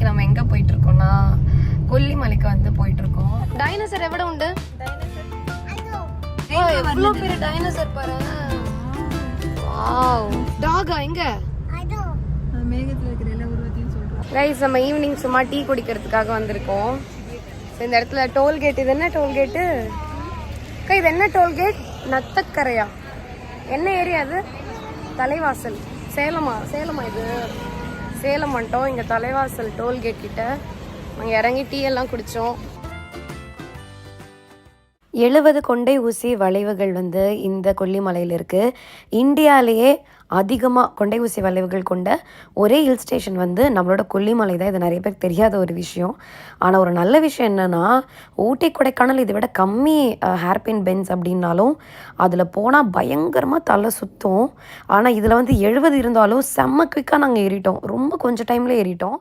இன்னைக்கு நம்ம எங்க போயிட்டு இருக்கோம்னா கொல்லிமலைக்கு வந்து போயிட்டு இருக்கோம். டைனோசர் எவ்வளவு உண்டு? எவ்வளவு பெரிய டைனோசர் பாரு. வாவ். டாகா எங்க? மேகத்துல இருக்கிற எல்லா உருவத்தையும் சொல்றோம். கைஸ் நம்ம ஈவினிங் சும்மா டீ குடிக்கிறதுக்காக வந்திருக்கோம். இந்த இடத்துல டோல்கேட். இது என்ன டோல்கேட்டு? இது என்ன டோல்கேட்? நத்தக்கரையா? என்ன ஏரியா அது? தலைவாசல். சேலமா? இது சேலம் வந்துட்டோம். இங்கே தலைவாசல் டோல்கேட் கிட்ட அங்கே இறங்கி டீ எல்லாம் குடித்தோம். 70 கொண்டை ஊசி வளைவுகள் வந்து இந்த கொல்லிமலையில் இருக்குது. இந்தியாவிலேயே அதிகமாக கொண்டை ஊசி வளைவுகள் கொண்ட ஒரே ஹில் ஸ்டேஷன் வந்து நம்மளோட கொல்லிமலை தான். இது நிறைய பேருக்கு தெரியாத ஒரு விஷயம். ஆனால் ஒரு நல்ல விஷயம் என்னென்னா, ஊட்டி கொடைக்கானல் இதை விட கம்மி ஹேர்பின் பென்ஸ் அப்படின்னாலும் அதில் போனால் பயங்கரமாக தலை சுற்றும். ஆனால் இதில் வந்து 70 இருந்தாலும் செம்ம குயிக்காக நாங்கள் ஏறிட்டோம். ரொம்ப கொஞ்சம் டைமில் ஏறிட்டோம்.